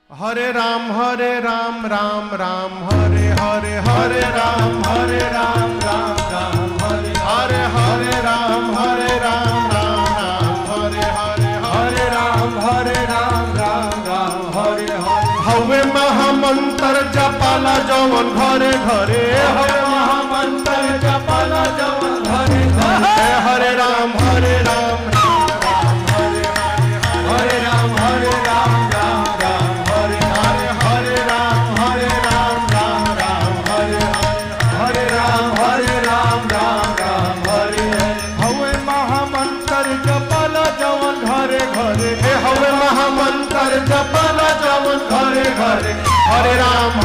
हरे राम राम राम हरे हरे हरे राम राम राम हरे हरे हरे राम राम हरे हरे हरे राम राम हरे हरे हवे महामंत्र जपाला जवन घरे घरे हवे महामंत्र जपाला जवन घरे घरे हरे राम हरे राम हरे हरे राम हवे महामंत्र जपाला जवन घरे घरे हरे राम